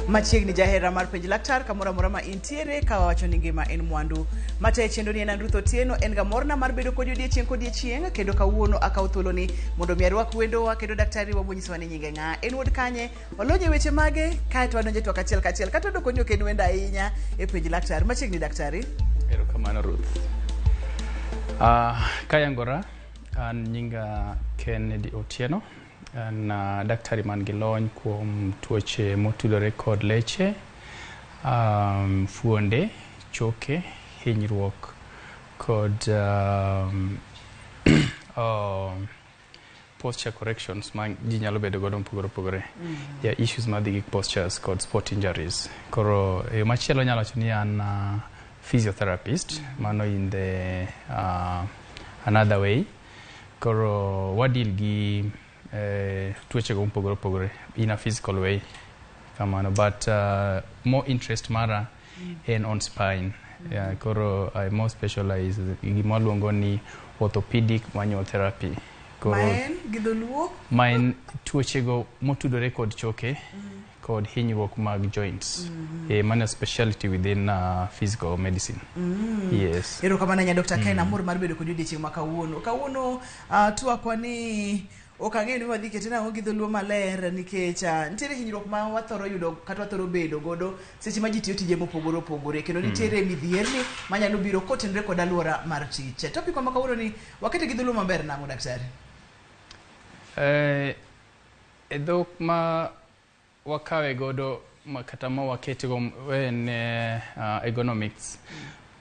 Machiegni jahera mar penj laktar kamora mora ma intiere ka wacho ni ngima en mwandu. Mate chendo ni en Ruth Otieno en ga morna mar bedo kod odiechieng kendo kawuono akaw thuolo ni mondo mi arwak wendo wa kendo daktari wa bunyiso ni nyinge nga en wuod kanye olonye weche mage kae to adonje to kachiel kata do konyo kendo wenda ahinya e penj laktar. Machiegni daktari. Erokamano Ruth. Kayangora an nyinga Kennedy Otieno. An daktari man gi lony kuom tuoche motudore kod leche, fuonde, choke, hinyruok kod posture corrections ma ji nyalo bedo godo mopogore. Issues madhi gi postures kod sport injuries. Koro machielo nyalo wacho ni an physiotherapist, mano in the another way. Koro wadil gi tuoche go mopogore in a physical way kamano, but more interest mara en on spine. Koro I more specialize gima luongo ni orthopedic manual therapy. Koro maen gidoluo maen tuoche go motudore kod choke kod hinyruok mag joints. Mano specialty within physical medicine. Yes. Erokamano nya Dr. Ken amor mar bedo kod odiechieng ma kawuono tuakwa ni okang'e ni wadhi ketena ongi dholuo maler nikech nitiere hinyruok ma wathoro yudo kata wathoro bedo godo seche ma ji tiyo tije mopogore kendo nitiere midhierni manyalo biro kotenre kod alwora mar tich. Topic ma kawuono ni wakete gi dholuo maber nang'o daktari? E dhok ma wakawe godo kata ma wakete go en ergonomics.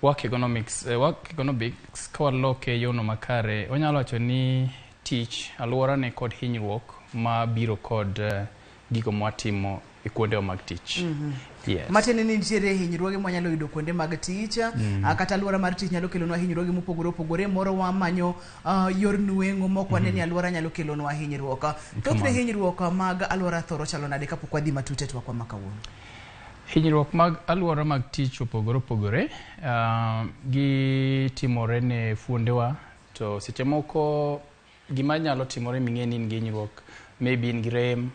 Work economics kawaloke yono makare onyalo wacho ni tich alwora ne kod hinyruok ma biro kod gigo mwatimo e kuonde mag tich. Yes. Matene ni nitiere hinyruoge mwanyalo yudo kuonde mag tich, kata alwora mar tich nyalo kelonwa hinyruoge mopogore moro wamanyo yor nueng'o moko wane ni alwora nyalo kelonwa hinyruok. Thothne hinyruok mag alwora thoro chalo nade kapok wadhi matute twakwa makawuono? Hinyruok mag alwora mag tich opogore gi timore ne fuondewa to seche moko gima nyalo timore ming'eni in gi hinyruok, maybe in gi rem,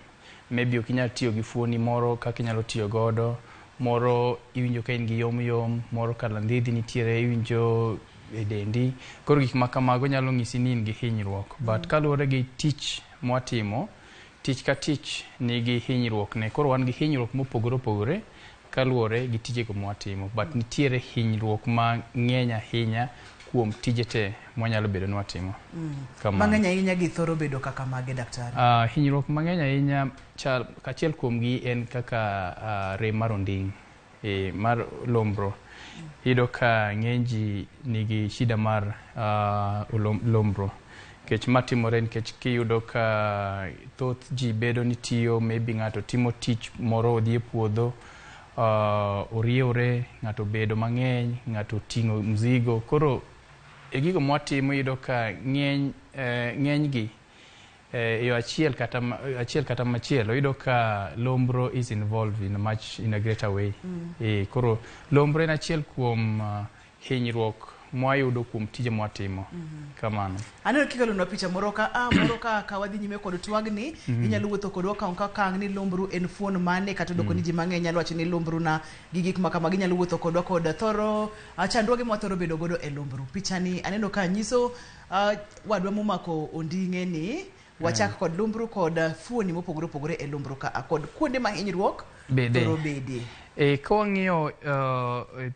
maybe ok inyal tiyo gi fuoni moro kaka inyalo tiyo godo, moro iwinjo ka in gi yom, moro kalandhidhi nitiere iwinjo e dendi. Koro gik ma kamago nyalo ng'isi ni in gi hinyruok. But kaluwore gi tich mwatimo, tich ka tich nigi hinyruok ne. Koro wan gi hinyruok mopogore kaluwore gi tijego mwatimo. But nitiere hinyruok ma ng'eny ahinya kuom tije te mwanyalo bedo ni watimo. Mang'eny ahinya gi thoro bedo kaka mage daktari? Hinyruok mang'eny ahinya kachiel kuom gi en kaka rem mar onding', mar lombro. Iyudo ka ng'eny ji nigi shida mar lombro. Kech matimore nikech kiyudo ka thoth ji bedo ni tiyo, maybe ng'ato timo tich moro odhi e puodho, oriewre, ng'ato bedo mang'eny, ng'ato ting'o mzigo. Koro gigo mwatimo iyudo ka ng'eny gi yo achiel kata machielo iyudo ka lombro is involved in a greater way. Koro lombro en achiel kuom hinyruok mwayudo kuom tije mwatimo. Kamano. Aneno kikelonwa picha moro ka wadhi nyime kod twagni, inyalo wuotho kodwa kang' ni lombru en fuon mane kata doko ni ji mang'eny nyalo wacho ni lombru na gi gik ma kama ginyalo wuotho kodwa kod thoro chandruoge mwathoro bedo godo e lombru. Pichani aneno ka nyiso wadwa momako onding'e ni wachak kod lombru kod fuoni mopogore e lombru ka kod kuonde ma hinyruok thoro bede. Kawang'iyo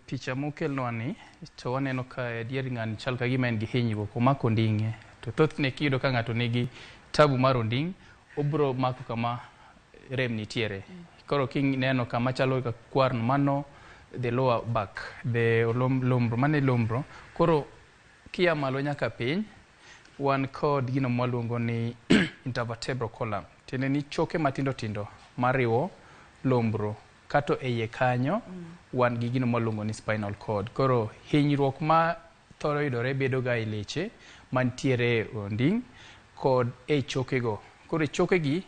picha mokelnwa ni to waneno ka dier ng'ani chal ka gima en gi hinyruok omako onding'e. To thothne kiyudo ka ng'ato nigi tabu mar onding' obro mako kama rem nitiere. Koro kineno kama chalo ka kwarno mano the lower back, the lombro, mane lombro. Koro kia malo nyaka piny wan kod gino mwaluongo ni intervertebral column. Tiende ni choke matindo mariwo lombro. Kato eye kanyo wan gi gino mwaluongo ni spinal cord. Koro hinyruok ma thoro yudore bedo ga e leche mantiere onding' kod e choke go. Koro e choke gi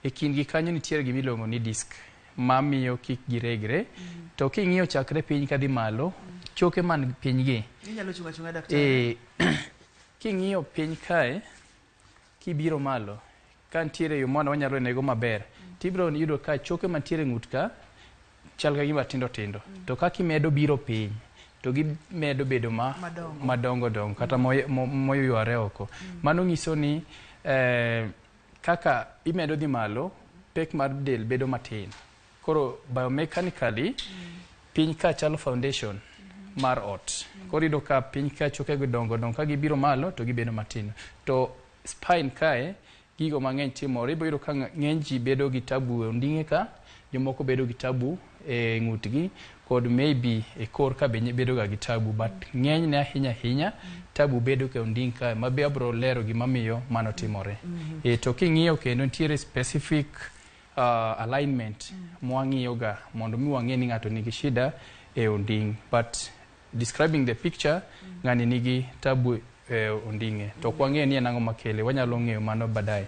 e kind gi kanyo nitiere gimiluongo ni disk mamiyo kik giregre. To king'iyo chakre piny kadhi malo, choke man piny gi inyalo chunga daktari. King'iyo piny kae kibiro malo ka nitiere yo mwana wanyalo nego maber, tibiro yudo ka choke mantiere ng'ut ka chal ka gima tindo tindo. To kaka imedo biro piny, to gimedo bedo madongo dongo kata moyuare oko. Mano nyiso ni kaka imedo dhi malo, pek mar del bedo matin. Koro biomechanically, piny ka chalo foundation mar ot. Koro ido ka piny ka choke dongo ka gibiro malo to gibedo matin. To spine kae, gigo mang'eny timore, ibo ka ng'eny ji bedo gi tabu e onding'e ka, jomoko bedo gi tabu e ng'utgi, kod maybe e kor ka bedo ga gi tabu, but ng'eny ne ahinya tabu bedo ke onding' ka, mabe abro lero gimamiyo mano timore. To king'iyo kendo nitiere specific alignment mwang'iyo ga mondo mi wang'e ni ng'ato nigi shida e onding', but describing the picture ng'ani nigi tabu onding'e. To kwang'e ni enang'o makele, wanyalo ng'eyo mano badaye.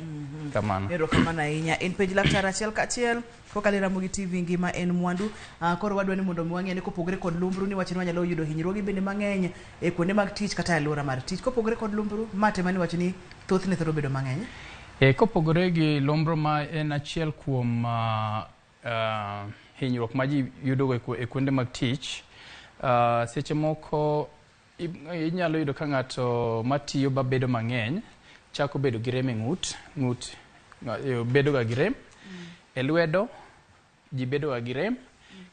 Kamano. Erokamano ahinya. En penj laktar achiel kachiel kokalo Ramogi TV ngima en mwandu. Koro wadwa ni mondo wang'e ni kopogore kod lumbru ni wacho ni wanyalo yudo hinyruoge bende mang'eny e kuonde mag tich kata e alwora mar tich. Kopogore kod lumbru, mate mani wacho ni thothne thoro bedo mang'eny. Kopogore gi lumbru ma en achiel kuom hinyruok ma ji yudo e kuonde mag tich, seche moko inyalo yudo ka ng'ato matiyo ba bedo mang'eny, chako bedo gi rem e ng'ut bedo ga gi rem, e lwedo ji bedo ga gi rem,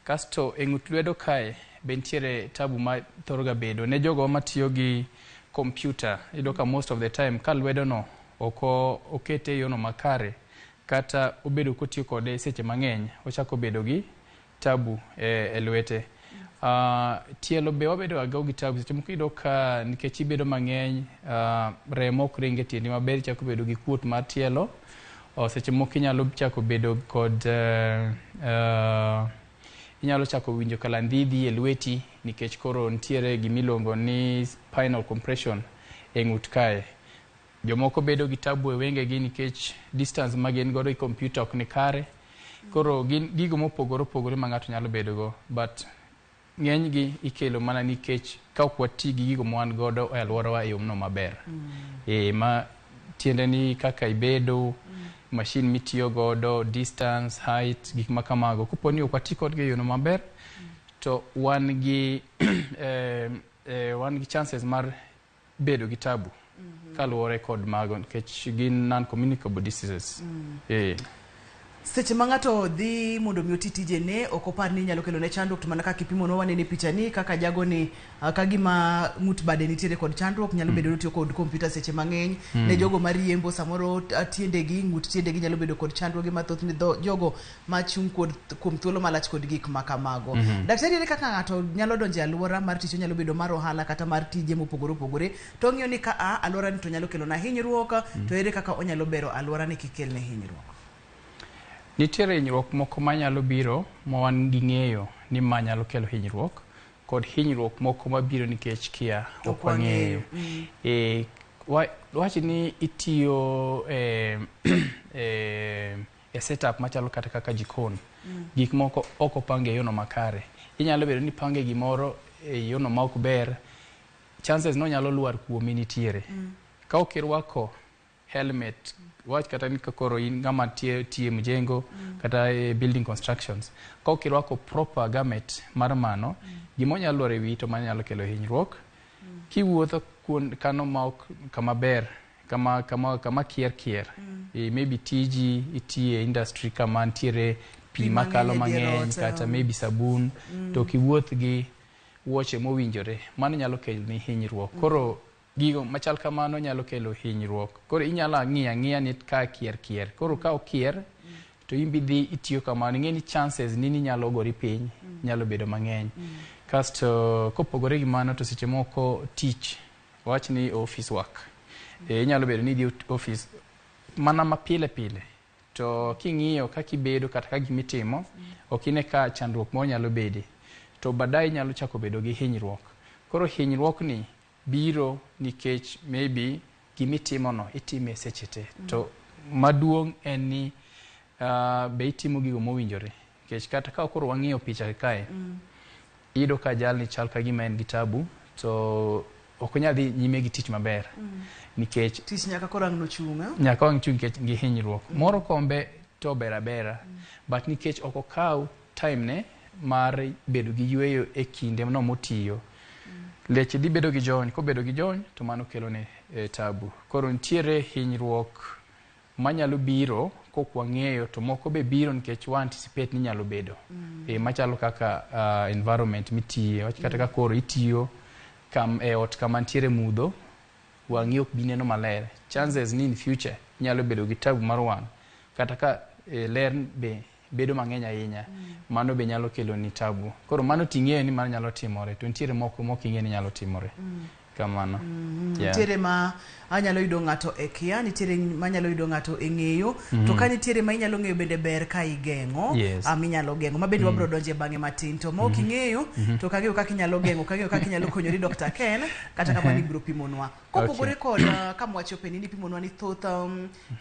kasto e ng'ut lwedo kae be nitiere tabu ma thoro ga bedo. Ne jogo matiyo gi computer, ido ka most of the time ka lwedo no okete yono makare, kata obedo kotiyo kode seche mang'eny, ochako bedo gi tabu e lwete. Tielo be wabedo ga gi tabu, seche moko ido ka nikech ibedo mang'eny, remo ok ringe tiendi maber, chako bedo gi kuot mar tielo. Seche moko inyalo chako bedo kod inyalo chako winjo kalandhidhi e lweti nikech koro nitiere gimiluongo ni spinal compression e ng'ut kae. Jomoko bedo gi tabu e wengegi nikech distance ma gin godo i computer ok ni kare. Koro gigo mopogore ma ng'ato nyalo bedo go, but ng'eny gi ikelo mana nikech ka ok wati gi gigo mwan godo e alworawa e yomno maber. Ma tiende ni kaka ibedo, machine mitiyo godo, distance, height, gik makamago. Kuponi ok wati kodgi e yono maber, to wan gi chances mar bedo gi tabu kaluwore kod mago nikech gin non-communicable diseases. Seche ma ng'ato dhi mondo mi oti tijene, ok opar ni nyalo kelo ne chandruok, to mana kaka ipimono wanene picha ni kaka jago ni ka gima ng'ut bade nitiere kod chandruok, nyalo bedo tiyo kod kompyuta seche mang'eny. Ne jogo mariembo samoro tiendegi, ng'ut tiendegi nyalo bedo kod chandruoge mathoth ni jogo machung' kuom thuolo malach kod gik makamago. Daktari, ere kaka ng'ato nyalo donjo e alwora mar tich, nyalo bedo mar ohala kata mar tije mopogore opogore, to ng'iyo ni ka alwora ni to nyalo kelo na hinyruok, to ere kaka onyalo bero alwora ni kikel ne hinyruok? Nitiere hinyruok moko manyalo biro ma wan gi ng'eyo ni ma nyalo kelo hinyruok, kod hinyruok moko mabiro nikech kia ok wang'eyo. Wach ni itiyo e setup machalo kata kaka jikon. Gik moko ok opange yono makare. Inyalo bedo ni pange gimoro e yono ma ok ber, chances no nyalo luar kuomi nitiere. Ka ok irwako helmet, wach kata ni koro in ng'ama tiye mjengo kata building constructions, ka ok irwako proper garment mar mano, gimonyalo luar e wi to manyalo kelo hinyruok. Kiwuotho kano ma ok kama ber, kama kier, maybe tiji itiye industry kama nitiere pi makalo mang'eny kata maybe sabun, to kiwuoth gi wuoche mowinjore, mano nyalo kelo ni hinyruok. Koro gigo machal kamano nyalo kelo hinyruok. Koro inyalo ng'iya ni ka kier. Koro ka okier, to imbi dhi itiyo kamano, ing'e ni chances ni nyalo gori piny nyalo bedo mang'eny. Kasto kopogore gi mano, to seche moko tich, wach ni office work. Inyalo bedo ni dhi office mana mapile, to king'iyo kaka ibedo kata kaka gimitimo, ok ine ka chandruok mo nyalo bede, to badaye nyalo chako bedo gi hinyruok. Koro hinyruok ni biro nikech maybe gimitimono itime seche te. To maduong' en ni be itimo gigo mowinjore. Nikech kata ka koro wang'iyo picha kae, ido ka jalni chal ka gima en gi tabu, to ok onyal dhi nyime gi tich maber. Nikech tich nyaka koro ang' nochung'. Nyaka wang' chung' nikech gi hinyruok. Moro kombe to bera, but nikech ok okaw time ne mar bedo gi yweyo e kinde no motiyo. Leche dhi bedo gi jony, kobedo gi jony to mano kelo ne tabu. Koro nitiere hinyruok manyalo biro kokwang'eyo, to moko be biro nikech wa anticipate ni nyalo bedo. Machalo kaka environment mitiye, wach kata ka koro itiyo e ot kama nitiere mudho, wang'i ok bi neno maler. Chances ni in future nyalo bedo gi tabu mar wang', kata ka ler be bedo mang'eny ahinya, mano be nyalo kelo ni tabu. Koro mano ting'eyo ni mano nyalo timore, to nitiere moko moking'e ni nyalo timore. Kamano. Nitiere ma anyalo yudo ng'ato e kia, nitiere manyalo yudo ng'ato e ng'eyo, to ka nitiere ma inyalo ng'eyo bende ber ka igeng'o, inyalo geng'o, ma bende wabro donje bang'e matin, to mok ing'eyo, to kageo kaka inyalo geng'o, kageo kaka inyalo konyori Dr. Ken, kata kama ni biro pimonwa. Kopogore kod kamwacho ni pimonwa ni thoth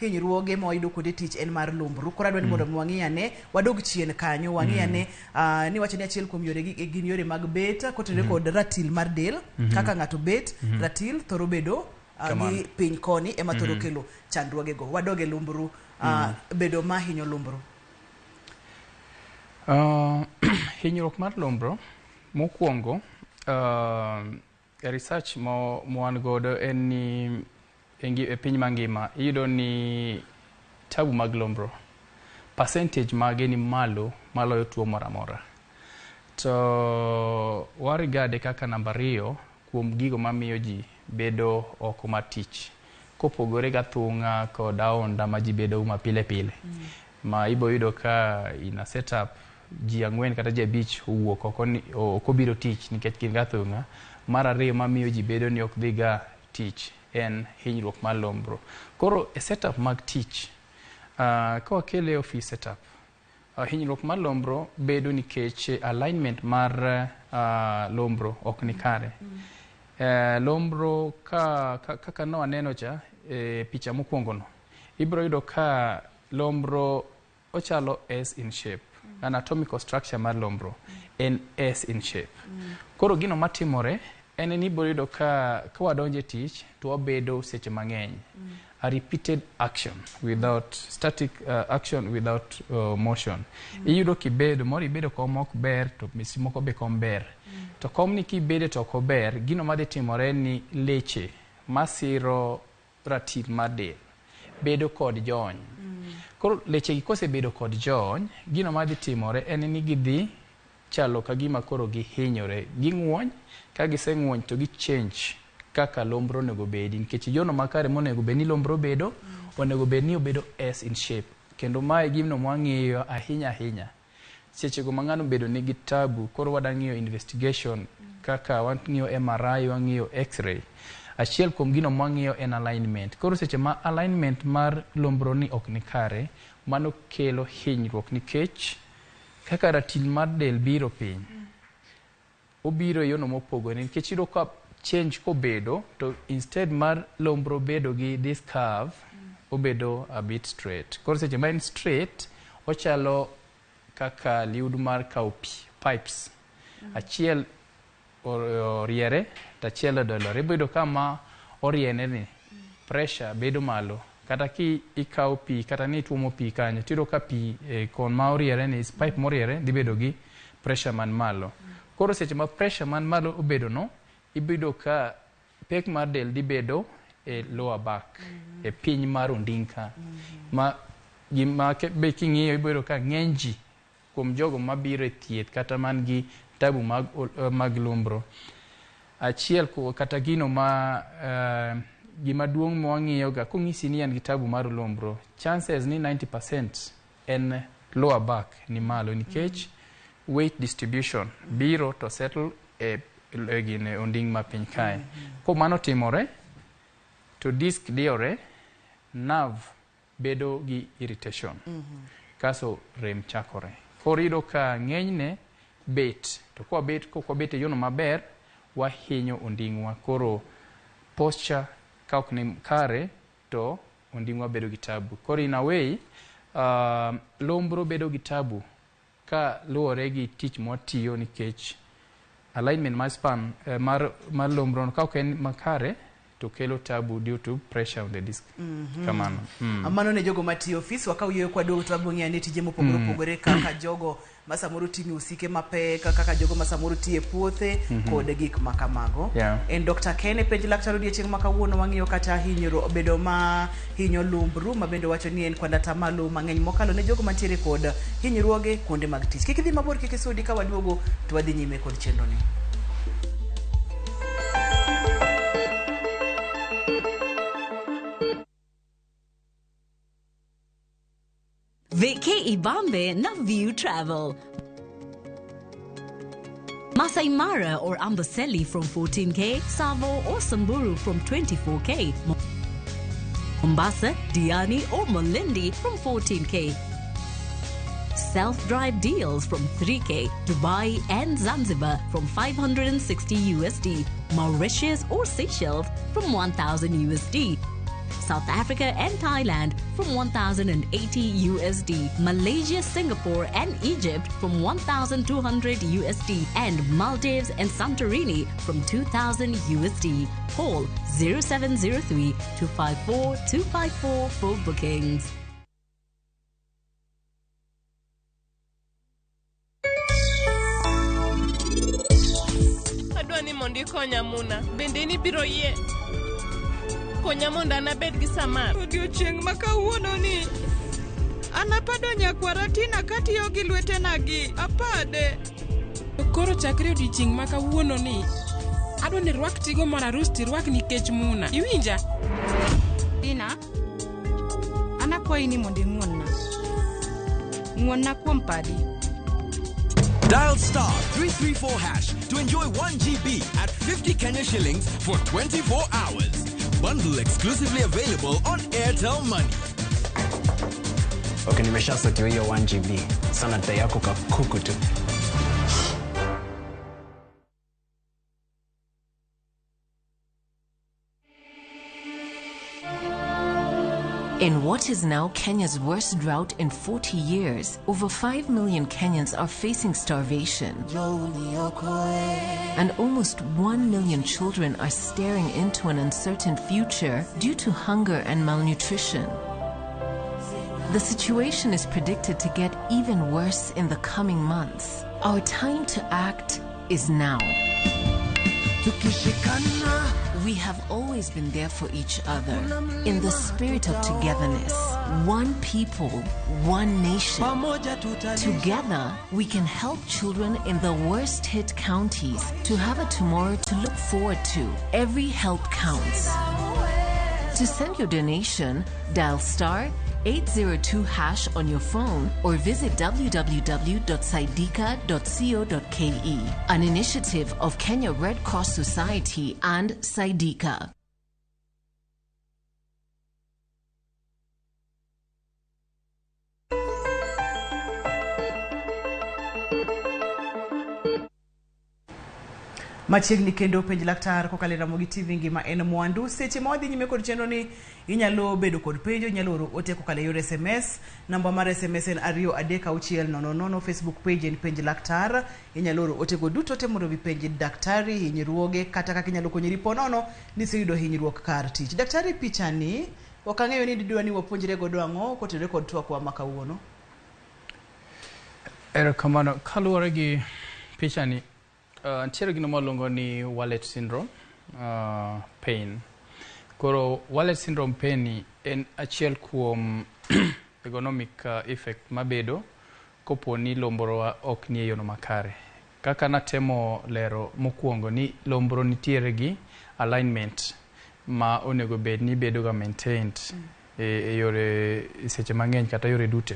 hinyruoge ma wayudo kuonde tich en mar lumbru. Koro adwa ni mondo wang'iyane, wadog chien kanyo, wang'iyane ni wacho ni achiel kuom yore gin yore mag bet, kotenore kod ratil mar del, kaka ng'ato bet, ratil thoro bedo gi piny koni ema thoro kelo chandruoge go. Wadoge lumbru, bedo ma hinyo lumbru. Hinyruok mar lumbru mokwongo, research mwan godo en ni e piny mangima iyudo ni tabu mag lumbru percentage mage ni maloyo tuo moro amora. To warigade kaka namba 2 kuom gigo mamiyo ji bedo oko mar tich, kopogore ga thung'a kod aonda ma ji bedo uma pile pile. Ma ibo yudo ka ina setup ji 4 kata ji 5 owuok oko biro tich nikech gin ga thung'a. Mar 2 mamiyo ji bedo ni ok dhi ga tich en hinyruok mar lumbru. Koro e setup mag tich, ka wakele office setup, hinyruok mar lumbru bedo nikech alignment mar lumbru ok ni kare. Lumbru kaka no aneno cha picha mokwongo no, ibro yudo ka lumbru ochalo S in shape. Anatomical structure mar lumbru en S in shape. Koro gino matimore en ni ibro yudo ka wadonje tich to wabedo seche mang'eny. A repeated action without static action without motion. Iyudo kibedo moro ibedo kom ok ber to misi moko be kom ber. To kom ni kibedo to ok ber, gino madhi timore ni leche masiro ratil mar del bedo kod jony. Koro leche gi kosebedo kod jony, gino madhi timore en ni gidhi chalo ka gima koro gihinyore, ging'wony, ka giseng'wony to gi-change kaka lumbru onego bedi, nikech yono makare monego bed ni lumbru bedo, onego bed ni obedo S in shape. Kendo mae gimno mwang'iyo ahinya. Sechego ma ng'ano bedo nigi tabu, koro wadang'iyo investigation, kaka wang'iyo MRI, wang'iyo X-ray. Achiel kuom gino mwang'iyo en alignment. Koro seche ma alignment mar lumbru ni ok ni kare, mano kelo hinyruok nikech kaka ratil mar del biro piny. Obiro yono mopogore nikech iyudo ka change kobedo to instead mar lumbru bedo gi this curve, obedo a bit straight. Koro seche ma en straight, ochalo kaka liud mar kao pipes. Achiel oriere, tachiel odolore. Bedo kama oriene ni pressure bedo malo. Kata ki ikao pi, kata ni tuomo pi kanyo, tiro ka pi kon ma oriere ni, pipe moriere, di bedo gi pressure man malo. Koro seche ma pressure man malo obedo no, ibedo ka pek mar del di bedo e lower back, e piny mar ondingka. Ma gima be king'iyo ibedo ka ng'eny ji kuom jogo mabiro e thieth kata man gi tabu mag lumbru. Achiel kata gino ma gima duong' mwang'iyo ga kung'isi ni an gi tabu mar lumbru, chances ni 90% en lower back ni malo nikech weight distribution biro to settle e gine onding ma piny kae. Ko mano timore, to disk diore, nerve bedo gi irritation. Kaso rem chakore. Koro iyudo ka ng'enyne bet, to kwa bet e yono maber, wahinyo ondingwa. Koro posture ka ok ni kare, to ondingwa bedo gi tabu. Koro in a way, lumbru bedo gi tabu ka luwore gi tich mwatiyo nikech alignment mar span mar lumbru ka ok en makare to kelo tabu due to pressure on the disc. Kamano. Mano ne jogo mati office wakawuoyo kwa do to abongia ne tije mopogore opogore kaka jogo masamoro timi usike mapek kaka jogo masamoro tie puothe kod gik makamago. En Dr. Ken penj laktar odiochieng' makawuono wang'iyo kata hinyro bedo ma hinyo lumbru mabende wacho ni en kwanda tamalo mang'eny mokalo ne jogo mantiere kod hinyruoge kuonde mag tich. Kik idhi mabor, kik isudi ka waduogo to wadhi nyime kod chenro ni. Veke Ibambe na View Travel. Masai Mara or Amboseli from 14K, Savo or Samburu from 24K, Mombasa, Diani or Malindi from 14K. Self-drive deals from 3K, Dubai and Zanzibar from 560 USD, Mauritius or Seychelles from 1,000 USD. South Africa and Thailand from 1,080 USD, Malaysia, Singapore and Egypt from 1,200 USD, and Maldives and Santorini from 2,000 USD. Call 0703 254 254 for bookings. Adwani mondi konya muna, bende ni biro ye. Konya monda anabed gi samar. Odiochieng' makawuono ni anapado nyakwara tina katiyo gi lwetena gi apade. Koro chakre odiochieng' makawuono ni adwani rwak tigo mar arus tirwak nikech muna. Iwinja? Tina, anakwayi ni mondo ing'wonna. Ng'wonna kuom padi. Dial star 334# to enjoy 1 GB at 50 Kenya shillings for 24 hours. Bundle exclusively available on Airtel Money. Okay, nimeshasetiwa hiyo 1 GB. Sana data yako kakuku tu. In what is now Kenya's worst drought in 40 years, over 5 million Kenyans are facing starvation. And almost 1 million children are staring into an uncertain future due to hunger and malnutrition. The situation is predicted to get even worse in the coming months. Our time to act is now. We have always been there for each other in the spirit of togetherness. One people, one nation. Together, we can help children in the worst hit counties to have a tomorrow to look forward to. Every help counts. To send your donation, dial star 802# on your phone or visit www.saidika.co.ke, an initiative of Kenya Red Cross Society and Saidika. Machiegni kendo penj laktar kokalo Ramogi TV ngima en mwandu. Seche ma wadhi nyime kod chenro ni inyalo bedo kod penjo, inyalo oro ote kokalo yor SMS. Namba mar SMS en 236000. Facebook page en penj laktar. Inyalo oro ote go duto te mondo vipenj daktari hinyruoge kata kaka inyalo konyri po nono ni siyudo hinyruok kar tich. Daktari, picha ni wakang'eyo ni didwa ni wapuonjre godo ang'o kotenore kod twak wa makawuono. Erokamano, kaluwore gi picha ni ntiere gino malongo ni wallet syndrome pain. Koro wallet syndrome pain ni en achiel kuom economic effect mabedo kopo ni lomboro ok ni yono makare. Kaka natemo lero mokuongo ni lomboro nitiere gi alignment ma onego bed ni bedo ga maintained e yore seche mang'eny kata yore duto.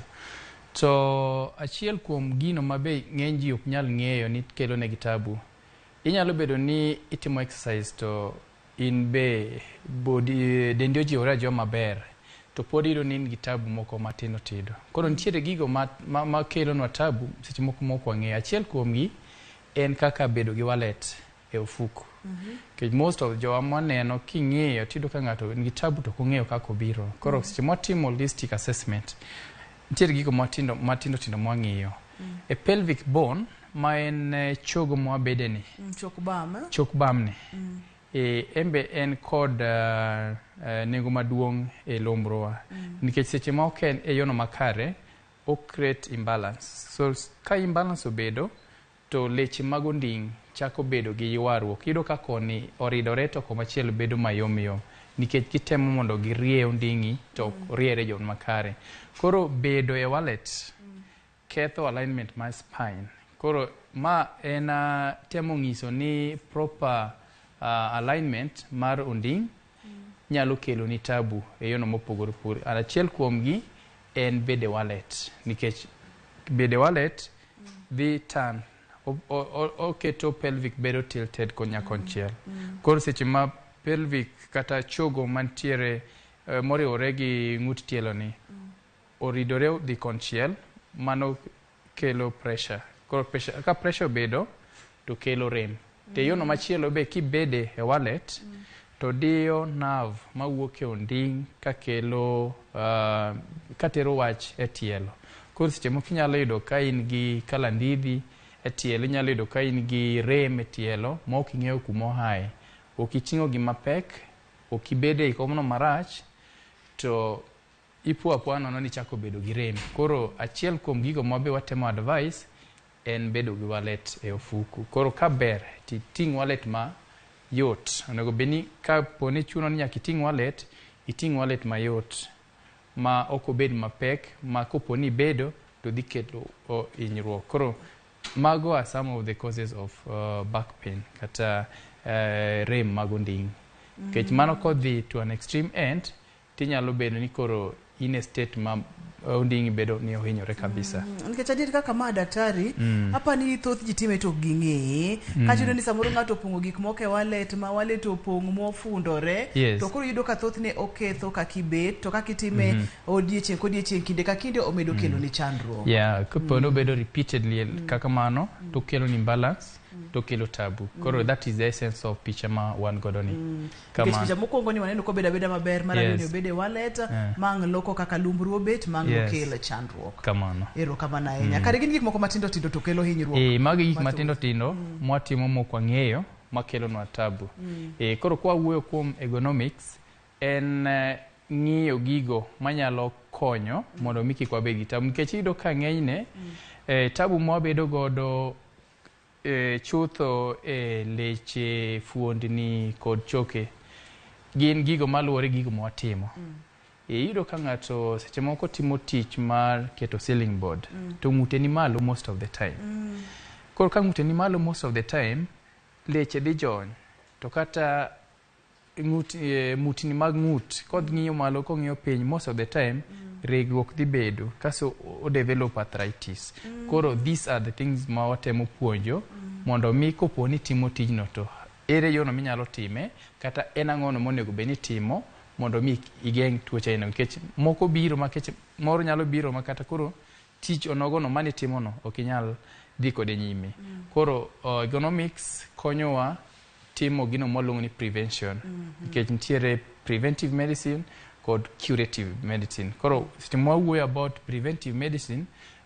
To achiel kuom gino mabe ng'eny ji ok nyal ng'eyo ni kelo ne gitabu. Inyalo bedo ni itimo exercise to in be body dendi ojiwore jo maber to pod iyudo ni in gitabu moko matino tido. Koro nitiere gigo ma kelo nwa tabu seche moko wang'eyo. Achiel kuom gi en kaka bedo gi wallet e ofuku. Kech most of jowa maneno king'eyo tido ka ng'ato in gitabu to kong'eyo kako biro. Koro seche motimo holistic assessment nitiere gigo matindo mwang'iyo. E pelvic bone ma en chogo mwabede ni. Chok bam. Chok bam ni. embe en kod nengo maduong' e lombrowa nikech seche ma ok en e yono makare o create imbalance. So ka imbalance obedo to leche mag onding' chako bedo gi ywaruok. Iyudo ka koni oridore to komachielo bedo mayom nikech gitemo mondo girie onding'i to riere jon makare. Koro bedo e wallet ketho alignment mar spine. Koro ma en temo ng'iso ni proper alignment mar onding' nyalo kelo ni tabu e yono mopogore opogore. Achiel kuomgi en bede wallet nikech bede wallet dhi turn oketo pelvic bedo tilted konya konchiel. Koro seche ma pelvic kata chogo mantiere moriwore gi ng'ut tielo ni oridore dhi konchiel, mano kelo pressure. Koro ka pressure bedo to kelo rem. Te yono machielo be kibede e wallet to diyo nerve mawuok e onding' ka kelo katero wach e tielo. Koro seche moko inyalo yudo ka in gi kalandidhi e tielo, inyalo yudo ka in gi rem e tielo ma ok ing'eyo kuma ohaye. Ok iting'o gima pek, ok ibede e komno marach, to ipo apoya nono ni chako bedo gi rem. Koro achiel kuom gigo ma be watemo advice en bedo gi wallet e ofuku. Koro ka ber ting' wallet ma yot. Onego beni ka poni chuno ni nyaka iting' wallet, iting' wallet ma yot ma ok obed mapek, ma koponi bedo to dhi kelo hinyruok. Koro mago are some of the causes of back pain kata rem mag onding'. Kech mano kodhi to an extreme end, tinyalo bedo ni koro in a state ma onding' bedo ni ohinyore kabisa. Nikech adier kaka ma daktari, hapa ni thoth ji time to ging'e, kachuno ni samoro ng'ato opong'o gik moko e wallet ma wallet opong' mofundore, to koro yudo ka thoth ne oketho kakibet, to kakitime odiechieng' kodiechieng' kinde ka kinde omedo kelo ni chandruok. Kopono bedo repeatedly kaka mano, to kelo ni imbalance, to kelo tabu. Koro that is the essence of picha ma wan godo ni. Kech picha mokwongo ni waneno ko beda maber, mar ariyo ni obede wallet, mang' loko kaka lumbru obet, mang' kelo chandruok. Kamano. Ero kamano ahinya. Kare gin gik moko matindo tindo to kelo hinyruok. Magi gik matindo tindo mwatimo mokwang'eyo makelo nwa tabu. Koro kwa wuoyo kuom ergonomics en ng'iyo gigo manyalo konyo mondo mi kik wabed gi tabu. Nikech iyudo ka ng'enyne tabu mwabedo godo chutho leche, fuondni kod choke gin gigo maluwore gigo mwatimo. Iyudo ka ng'ato seche moko timo tich mar keto ceiling board to ng'ute ni malo most of the time. Koro ka ng'ute ni malo most of the time, leche dhi jony, to kata mutni mag ng'ut kod ng'iyo malo kong'iyo piny most of the time, regruok dhi bedo kaso o develop arthritis. Koro these are the things ma watemo puonjo mondo mi kopo ni timo tijno to ere yono minyalo time, kata en ang'ono monego beni timo mondo mi igeng' tuoche ino. Nikech moko biro makech moro nyalo biro makata koro tich onogono mane timono ok inyal dhi kode nyime. Koro ergonomics konyowa timo gino mwaluongo ni prevention. Nikech nitiere preventive medicine kod curative medicine. Koro seche mwawuoyo about preventive medicine,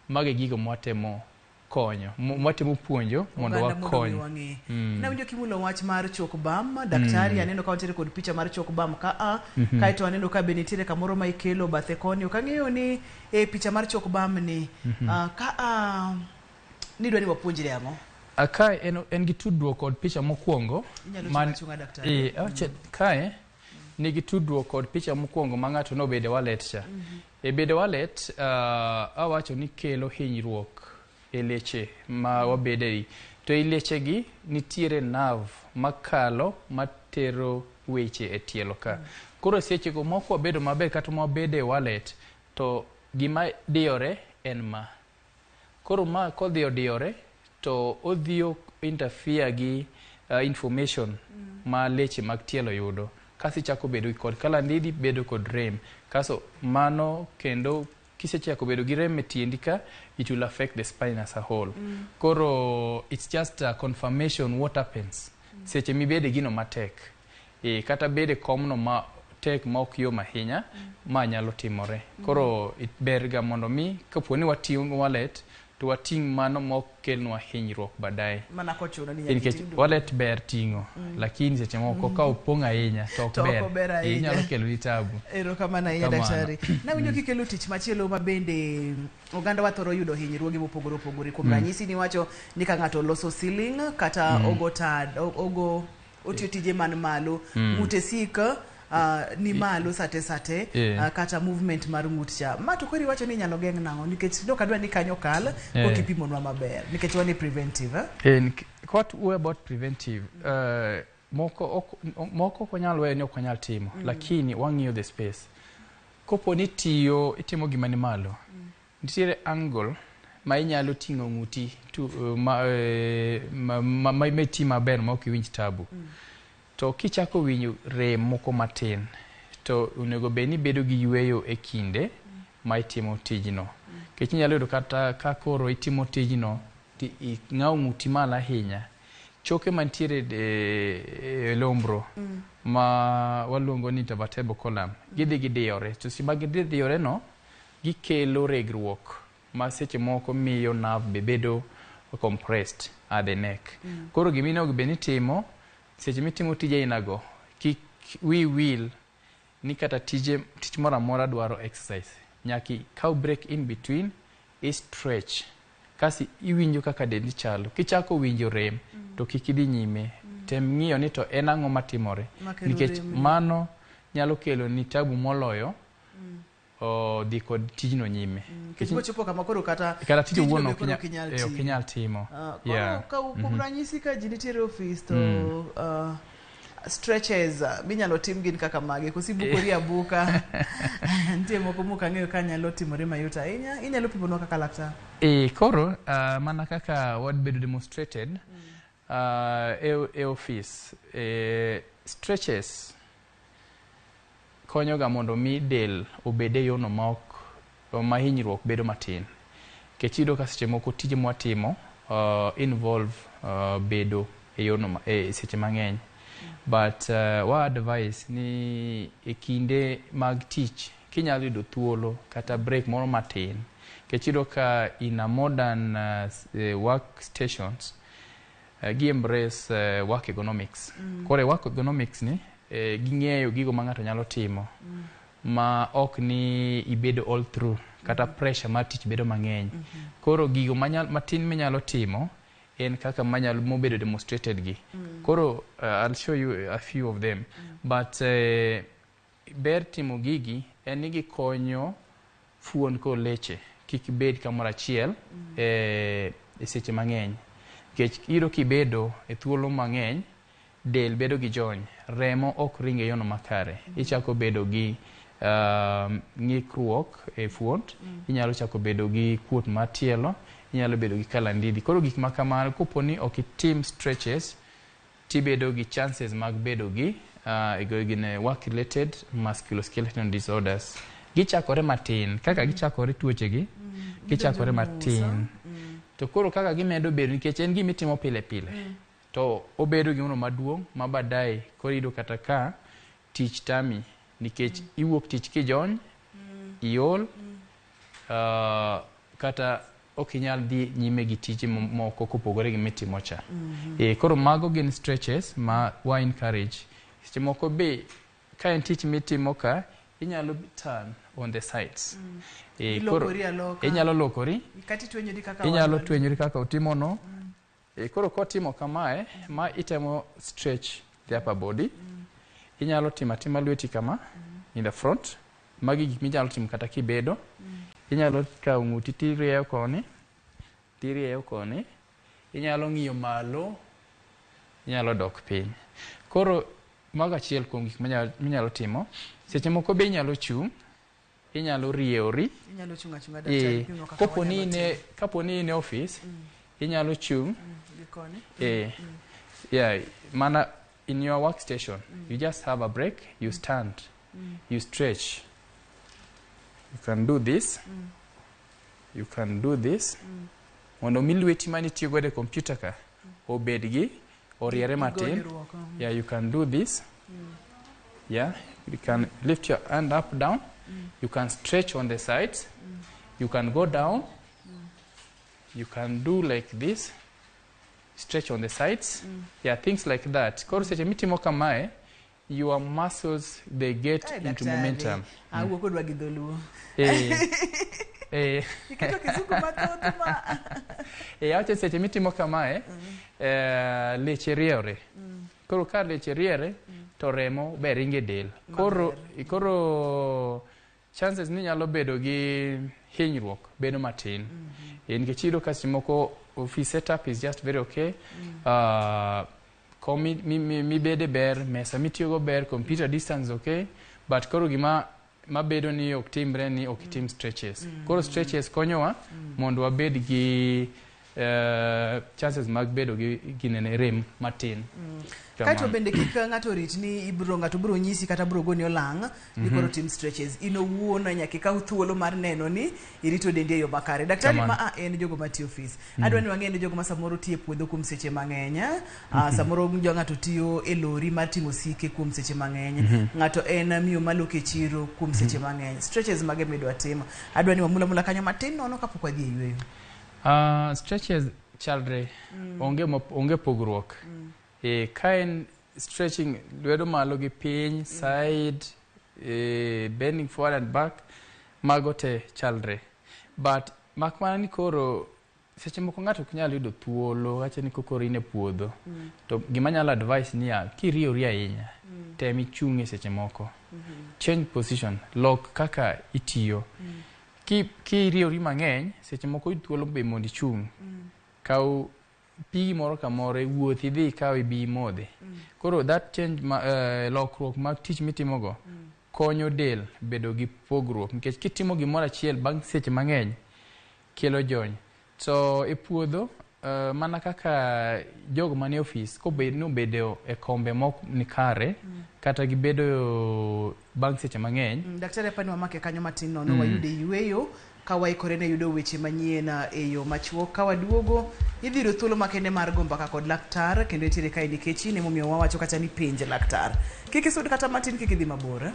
mage gigo mwatemo konyo, mwatemo puonjo mondo wakony. Na winjo kimulo wach mar chok bam, daktari aneno ka wantiere kod picha mar chok bam ka kaito aneno ka benitiere kamoro ma ikelo bathe koni. Okang'eyo ni picha mar chok bam ni nidwa ni wapuonjre ang'o? Kae en gi tudruok kod picha mokwongo. Kae nigi tudruok kod picha mokwongo ma ng'ato nobede wallet cha. Bede wallet awacho ni kelo hinyruok e leche ma wabede. To e leche gi nitiere nerve makalo matero weche e tielo ka. Koro seche go moko wabedo maber kata wabede wallet to gima diyore en ma. Koro ma kodhiyo diyore to odhiyo interfere gi information ma leche mag tielo yudo. Kasi chako bedo kod kalandidi, bedo kod rem. Kaso mano kendo kisechako bedo gi rem e tiendi ka, it will affect the spine as a whole. Koro it's just a confirmation what happens. Seche mi bede gino matek. Kata bede komno ma tek ma ok yom ahinya, ma nyalo timore. Koro it berga mondo mi kaponi watiyo wallet to wating mano mok kelnwa hinyruok baadaye. Mana kochuno ni nikech wallet ber tingo lakini seche moko ka opong' ahinya to ok ber. Inyalo kelo ni tabu. Erokamano ahinya daktari. Nawinjo kikelo tich machielo ma bende oganda wa thoro yudo hinyruoge mopogore opogore. Kuom ranyisi ni wacho ni ka ng'ato loso ceiling kata ogo otiyo tije man malo ng'ute sika ni malo sate kata movement mar ng'ut cha. Ma to kori wacho ni nyalo geng' nang'o nikech dok adwa ni kanyo kal kokipimonwa maber nikech wani preventive. What about preventive? Moko konyal weyo ni ok nyal timo lakini wang'iyo the space. Kopo ni itimo gima ni malo. Nitiere angle ma inyalo ting'o ng'uti ma ti maber ma ok iwinj tabu. To kichako winjo rem moko matin to onego bed ni bedo gi yweyo e kinde ma itimo tijno. Kech inyalo yudo kata ka koro itimo tijno ng'aw ng'uti mal ahinya. Choke mantiere lihunbru ma waluongo ni vertebral column gidhi gidiyore. To sama gidiyore no gikelo regruok ma seche moko miyo nerve be bedo compressed at the neck. Koro gimine ok bed ni timo seche mitimo tije inago kik will ni kata tich moro amora dwaro exercise. Nyaki kaw break in between stretch kasi iwinjo kaka dendi chalo. Kichako winjo rem to kik idhi nyime. Tem ng'iyo ni to en ang'o matimore nikech mano nyalo kelo ni tabu moloyo dhi kod tijno nyime. Kichopo kama koro kata tij wuono ok inyal timo. Kuom ranyisi ka ji nitiere office to stretches minyalo tim gin kaka mage kosibukori abuka nitie moko muka ng'eyo ka nyalo timore mayot ahinya inyalo pimonwa kaka laktar. Koro mana kaka what bedo demonstrated e office stretches konyo ga mondo mi del obede yono ma hinyruok bedo matin. Kechido ka seche moko tije mwatimo involve bedo e yono seche mang'eny. But wa advice ni e kinde mag tich kinyalo yudo thuolo kata break moro matin. Kechido ka in a modern work stations gi embrace work ergonomics. Kore work ergonomics ni ging'eyo gigo ma ng'ato nyalo timo ma ok ni ibedo all through kata pressure mar tich bedo mang'eny. Koro gigo matin minyalo timo en kaka mobedo demonstrated gi. Koro I'll show you a few of them. But ber timo gigi en ni gikonyo fuon ko leche kik bed kamoro achiel e seche mang'eny. Kech iro kibedo e thuolo mang'eny del bedo gi jony, remo ok ringe yono makare. Ichako bedo gi ng'ikruok e fuont, inyalo chako bedo gi kuot matielo, inyalo bedo gi kalandidi. Koro gik makamano kopo ni ok itim stretches tibedo gi chances mag bedo gi work related musculoskeletal disorders. Gichakore matin, kaka gichakore tuoche gi gichakore matin. To koro kaka gimedo bedo nikech en gimitimo pile pile. To obedo gimoro maduong' ma baadaye koro iyudo kata ka tich tami nikech iwuok tich kijony iol kata ok inyal dhi nyime gi tije moko kopogore gi mitimo cha. Koro mago gin stretches ma wa encourage. Seche moko be ka en tich mitimo ka inyalo turn on the sides. Koro inyalo lokori inyalo twenyori kaka utimo no. Koro kotimo kamae ma itemo stretch the upper body. Inyalo tima lweti kama in the front. Magi gik minyalo timo kata kibedo. Inyalo kawo ng'uti tirieyo koni. Inyalo ng'iyo malo. Inyalo dok piny. Koro mago achiel kuom gik minyalo timo. Seche moko be inyalo chung'. Inyalo riewori. Inyalo chung' achung'a daktari. Kapo ni in office. Inyalo chung'. Mana in your workstation, you just have a break, you stand, you stretch. You can do this. You can do this. Mondo milweti mani tiyo gode computer ka obedgi oriere matin. You can do this. You can lift your hand up, down. You can stretch on the sides. You can go down. you can do like this, stretch on the sides. Yeah, things like that. Koro seche mitimo kamae, your muscles, they get into momentum. Kodwa gidholuo. Iketo kizungu mathoth ma. Ache seche mitimo kamae, leche riere. Koro ka leche riere, to remo be ringe del. Koro chances ni nyalo bedo gi hinyruok bedo matin. Nikech iyudo ka seche moko office setup is just very okay. Mi bede ber, mesa mitiyogo ber, computer distance okay, but koro gima bedo ni ok timre ni ok tim stretches. Koro stretches konyowa mondo wabed gi chances mag bedo gi nene rem matin. Kaito bende kik ng'ato rit ni ng'ato biro nyisi kata biro goni olang' ni koro tim stretches. Ino wuona nyaka ikaw thuolo mar neno ni irito dendi e yo makare. Daktari ma en jogo matiyo office. Adwa ni wang'e ni jogo ma samoro tiyo e puodho kuom seche mang'eny. Samoro ng'ato tiyo e lori mar ting'o sike kuom seche mang'eny. Ng'ato en miyo maloke chiro kuom seche mang'eny. Stretches mage midwa timo. Adwa ni wamula kanyo matin nono kapok wadhi e yweyo. Stretches chalre onge pogruok. Kain stretching lwedo malo gi piny, side, bending forward and back, mago te chalre. But makmana ni koro seche moko ng'ato ok nyal yudo thuolo, wache ni koro in e puodho. To gima nyalo advice niya, kiriyori ahinya, tem ichung'e seche moko. Change position, lok kaka itiyo. Kiriyori mang'eny, seche moko yud thuolo be mondo ichung'. Kaw pigi moro kamoro, wuothi dhi kaw ibi modhe. Koro that change lokruok mag tich mitimogo konyo del bedo gi pogruok. Nikech kitimo gimoro achiel bang' seche mang'eny kelo jony. So e puodho mana kaka jogo manie office kobedo e kombe mok ni kare kata gibedo bang' seche mang'eny. Daktari pani wamake kanyo matin nono wayude yweyo kawaikore ne yudo weche manyien e yo machuok. Kawaduogo idhiro thuolo makende mar gombaka kod laktar kendo itiere kae nikech ne momiyo wawacho kata ni penje laktar. Kik isud kata matin, kik idhi mabor.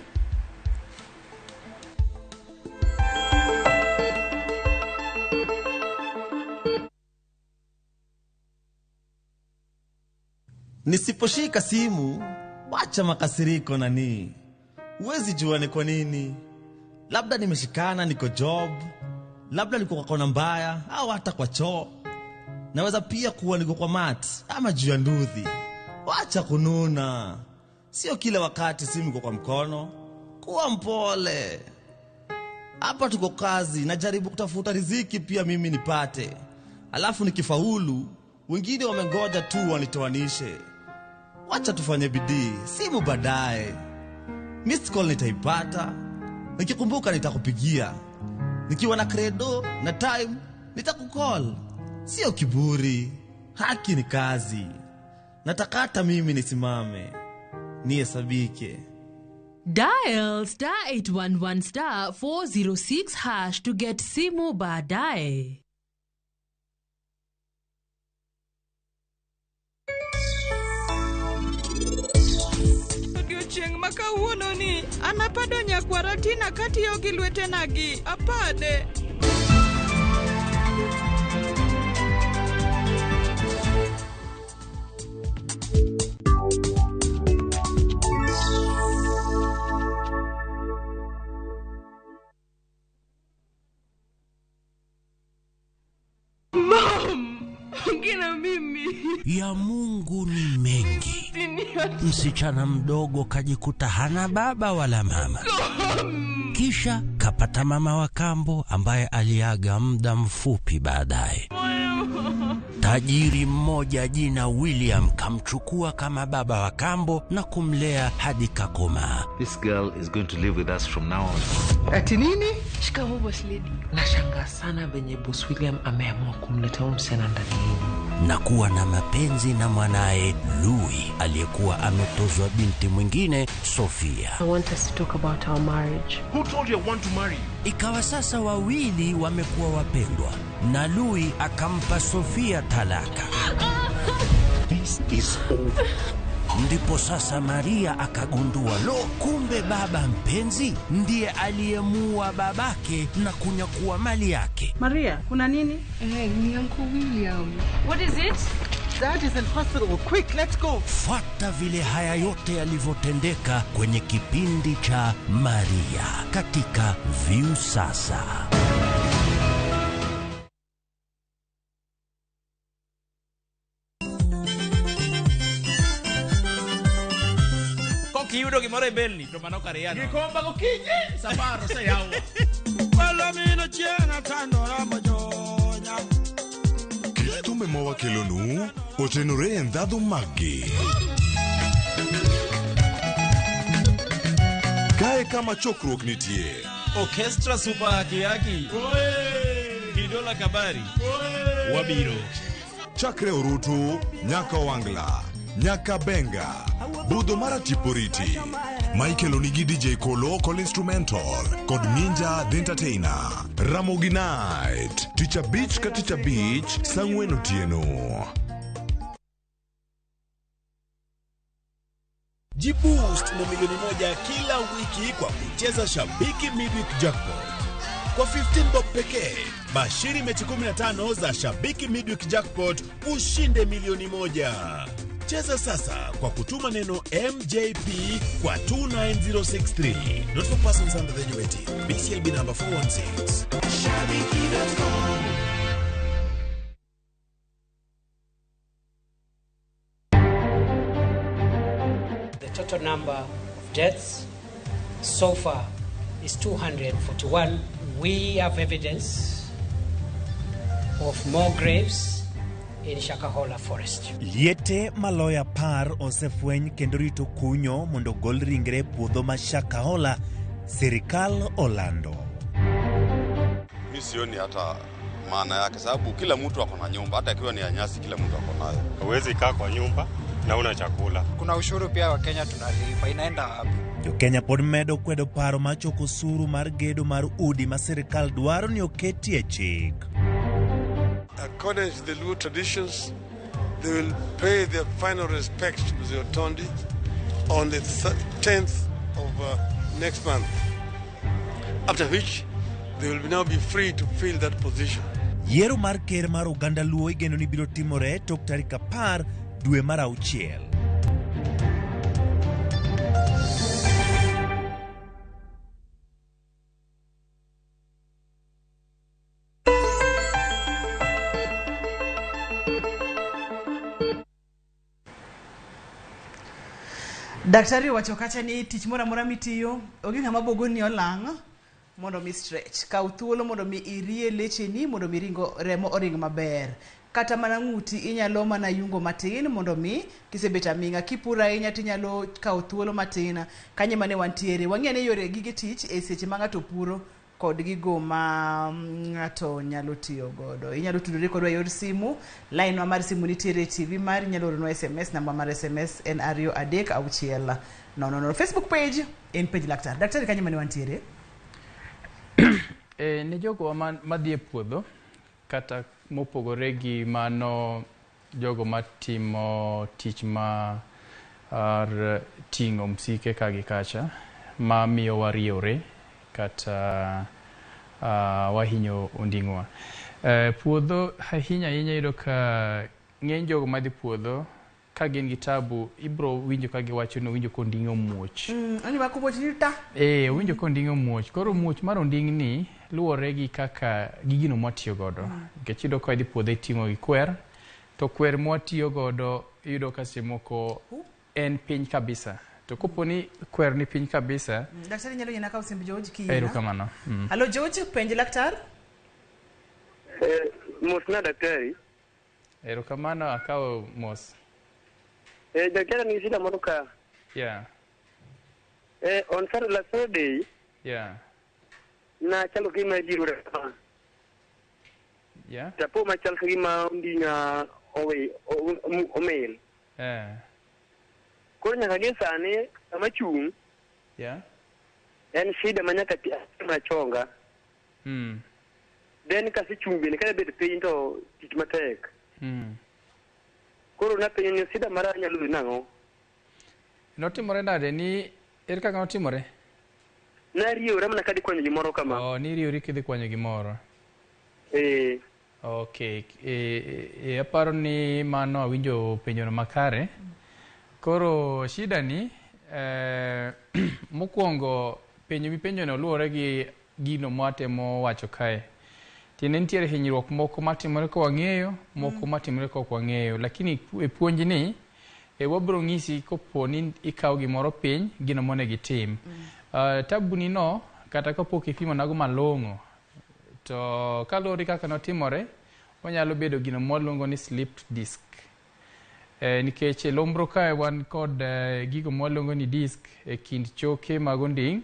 Nisiposhika simu, wacha makasiriko nani. Huwezi jua ni kwa nini. Labda nimeshikana niko job, labda niko kwa kona mbaya, au hata kwa choo. Naweza pia kuwa niko kwa mat, ama juu ya nduthi. Wacha kununa. Sio kila wakati simu iko kwa mkono. Kuwa mpole. Hapa tuko kazi, najaribu kutafuta riziki pia mimi nipate. Alafu nikifaulu, wengine wamengoja tu wanitoanishe. Wacha tufanye bidii, simu baadaye. Missed call nitaipata. Nikikumbuka nitakupigia. Nikiwa na credo na time nitakukall. Sio kiburi, haki ni kazi. Natakata mimi nisimame, nihesabike. Dial *811 406# to get simu baadaye. Chieng' makawuono ni anapado nyakwara tina katiyo gi lwetenagi apade. Ngina mimi ya Mungu ni mengi. Msichana mdogo kajikuta hana baba wala mama. Kisha kapata mama wa kambo ambaye aliaga muda mfupi baadaye. Tajiri mmoja jina William kamchukua kama baba wa kambo na kumlea hadi kakoma. This girl is going to live with us from now on. Ati nini? Shikamoo boss lady. Nashangaa sana venye boss William ameamua kumleta msichana ndani yenu. Na kuwa na mapenzi na mwanae Louis aliyekuwa ametozwa binti mwingine Sofia. I want us to talk about our marriage. Who told you I want to marry you? Ikawa sasa wawili wamekuwa wapendwa na Louis akampa Sofia talaka. This is over. Ndipo sasa Maria akagundua, kumbe baba mpenzi ndiye aliyemuua babake na kunyakua mali yake. Maria, kuna nini? Ni Uncle William. What is it? Dad is in hospital. Quick, let's go. Fuata vile haya yote yalivyotendeka kwenye kipindi cha Maria katika View Sasa. Kiyudo gimoro e belni to mano kariano. Gikomba gokinyi safaro se yawa. Wala mino chienga tandora mojonya. Kito memowa kelonu otenore en dhadho maggi. Kae kama chokruok nitie. Orchestra super kiaki. Kidola kabari. Wabiro. Chakre Orutu, nyaka Wangla, nyaka Benga, Budho mara Tiporiti, Michael Onigi DJ Kolo Call Instrumental, kod Ninja The Entertainer, Ramogi Night, Teacher Beach ka Teacher Beach, Sangwen Otieno. Jiboost na milioni moja kila wiki kwa kucheza Shabiki Midweek Jackpot. Kwa 15 bob pekee, bashiri mechi 15 za Shabiki Midweek Jackpot ushinde milioni moja. Cheza sasa kwa kutuma neno MJP kwa 29063. Not for persons under the age of 18. BCLB number 416. Shabiki.com. The total number of deaths so far is 241. We have evidence of more graves in Shakahola Forest. Liete maloya par osefweny kendo rito kunyo mondo gol ringre puodho ma Shakahola, serikal Orlando. Mimi sioni hata maana yake, sababu kila mtu ako na nyumba, hata ikiwa ni ya nyasi kila mtu ako nayo. Huwezi kaa kwa nyumba na una chakula. Kuna ushuru pia wa Kenya tunalipa, inaenda wapi? Jo Kenya pod medo kwedo paro mar choko osuru mar gedo mar udi ma serikal dwaro ni oketi e chik. According to the Luo traditions, they will pay their final respects to the Otondi on the 10th of next month, after which they will now be free to fill that position. Yiero mar ker mar Uganda Luo igeno ni biro timore tok tarik 10 dwe mar 6. Daktari wacho kacha ni tich mora mora mitiyo ogina mabogoni olang' mondo mi stretch ka uthuolo mondo mi irie leche ni mondo mi ringo remo oring maber kata mana ng'uti inyalo mana yungo matin mondo mi kisebet aminga kipura ahinya tinyalo ka uthuolo matin kanye mane wantiere wang'e ne yore gige tich e seche ma ng'ato puro kod gigo ma ng'ato nyalo tiyo godo. Inyalo tudore kodwa yor simu, line wa mar simu nitiere TV mar, inyalo orno SMS, namba mar SMS en 2336. Facebook page en page laktar. Daktari kanye mane wantiere? Ne jogo madhi e puodho kata mopogore gi mano jogo matimo tich ma ting'o msike kagi kacha ma miyo wariore kata wahinyo onding'wa. Puodho ahinya yudo ka ng'eny jogo madhi puodho ka gin gi tabu ibro winjo ka giwacho no winjo konding'o muoch. Ani ba kubo chita? Winjo konding'o muoch. Koro muoch mar onding'ni luwore gi kaka gigino mwatiyo godo. Nikech yudo ka idhi puodho iting'o gi kwer, to kwer mwatiyo godo yudo ka semoko en piny kabisa. To koponi kwer ni piny kabisa. Daktari nyalo yena ka usimbi George kiyena. Ero kamano. Hello George, penje laktar? Mos na daktari. Ero kamano akawo mos. Daktari ni shida moro ka. Yeah. On Saturday. Yeah. Na chalo kima diru refa. Yeah. Tapo ma chalo kima ndinga omail. Koro nyaka gi sani ama chung. Yeah. En shida manyaka machonga. Then kasi chung bene kada bet piny to tich matek. Koro na penyo ni shida mara nyalo nango. Notimore nade ni ere kaka notimore? Nariewra mana kadi kwanyo gimoro kama. Oh, niriewri kidhi kwanyo gimoro. Okay, aparo ni mano awinjo penjono makare. Koro shida ni mokwongo penjo mipenjono luwore gi gino mwatemo wacho kae. Tiene nitiere hinyruok moko matimore ka wang'eyo, moko matimore ka ok wang'eyo. Lakini e puonj ni wabro ng'isi kopo ni ikawo gimoro piny, gino monego itim. Tabuni no kata kapok ipimo nago malong'o, to kaluwore kaka notimore, onyalo bedo gino mwaluongo ni slipped disc. Nikech e lombro kae wan kod gigo mwaluongo ni disc e kind choke mag onding',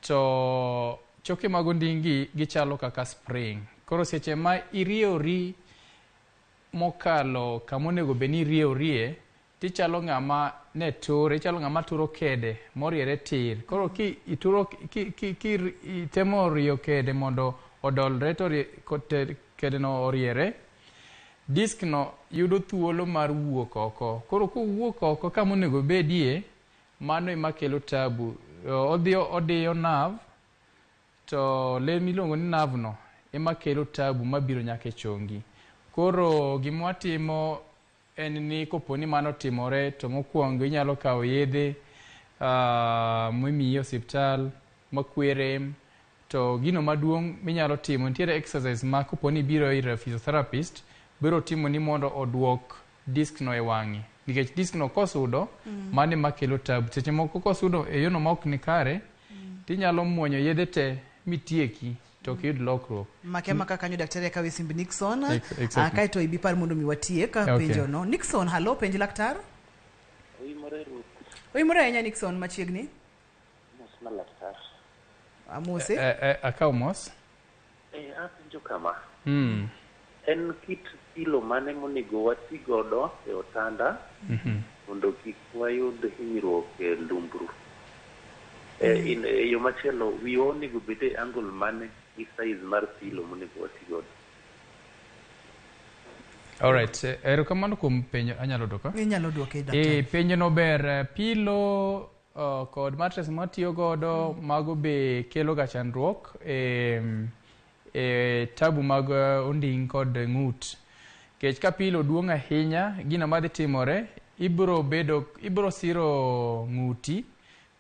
to choke mag onding' gi gichalo kaka spring. Koro seche ma iriewri mokalo kamonego be ni iriewrie, tichalo ng'ama ne tur, ichalo ng'ama turo kede moriere tir. Koro itemo rio kede mondo odolre to kede no oriere, disk no yudo thuolo mar wuok oko. Koro kowuok oko kamonego bedie, mano ema kelo tabu. Odiyo nerve, to le miluongo ni nerve no ema kelo tabu mabiro nyaka e chongi. Koro gimwatimo en ni koponi mano timore, to mokwongo inyalo kawo yedhe mwimiyi osiptal makwere. To gino maduong' minyalo timo, nitiere exercise ma koponi biro ir physiotherapist, biro timo ni mondo oduok disk no e wang'i. Nikech disk no kosudo, mane makelo tabu. Seche moko kosudo e yono ma ok ni kare, tinyalo muonyo yedhe te mitieki, to ok yud lokruok. Makema kanyo daktari akawe simb Nixon. Kae to ibipar mondo miwatie ka penjo no. Nixon, halo, penj laktar. Oyimore ahinya Nixon machiegni. Mos laktar. Amose. Akaw mos. Apenjo kama. En kit pilo mane monego wati godo e otanda mondo kik wayud hinyruok e lumbru. Yo machielo, wi onego bede angle mane gi size mar pilo monego wati godo. Alright, erokamano kuom penjo, anyalo dwoko? Inyalo dwoke daktari. Penjo no ber, pilo kod mattress matiyo godo, mago be kelo ga chandruok tabu mag onding' kod ng'ut. Kech ka pilo duong' ahinya, gino madhi timore, ibro siro ng'uti,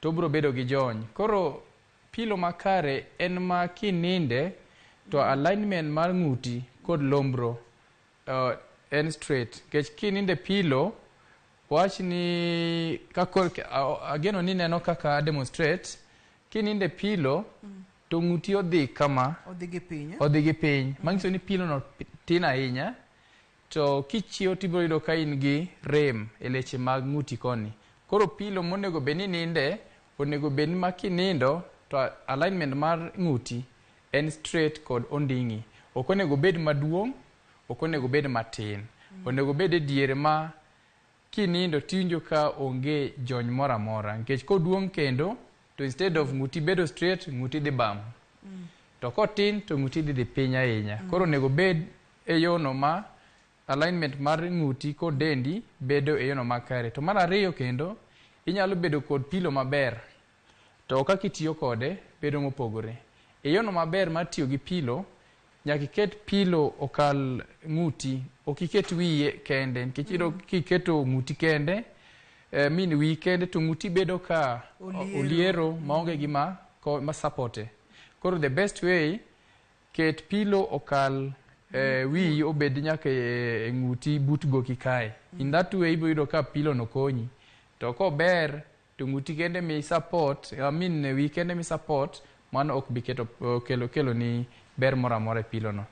to bro bedo gi jony. Koro pilo makare en ma kininde, to alignment mar ng'uti kod lombro en straight. Kech kininde pilo, wach ni ageno ni neno kaka demonstrate, kininde pilo, to ng'uti odhi kama. Odhi gi piny. Mangiso ni pilo no tin ahinya, to kichiewo tibiro yudo ka in gi rem e leche mag ng'uti koni. Koro pilo monego beni ninde, onego beni ma kinindo, to alignment mar ng'uti en straight kod onding'i. Ok onego bed maduong', ok onego bed matin. Onego bed e diere ma kinindo tiwinjo ka onge jony mora mora. Nikech koduong' kendo, to instead of ng'uti bedo straight, ng'uti dhi bam. To kotin, to ng'uti dhi piny ahinya. Koro onego bed e yono ma alignment mar ng'uti kod dendi bedo e yono makare. To mar ariyo kendo, inyalo bedo kod pilo maber. To kaka itiyo kode, bedo mopogore. E yono maber mar tiyo gi pilo, nyaka iket pilo okal ng'uti, ok iket wiye kende. Nikech kiketo ng'uti kende, wiyi kende, to ng'uti bedo ka oliero maonge gima supporte. Koro the best way, ket pilo okal wiyi obed nyaka e ng'uti but goki kae. In that way, ibo yudo ka pilo no konyi. To kober, to ng'uti kende mi support, wiyi kende mi support, mano ok bi kelo ni ber mora mora e pilo no.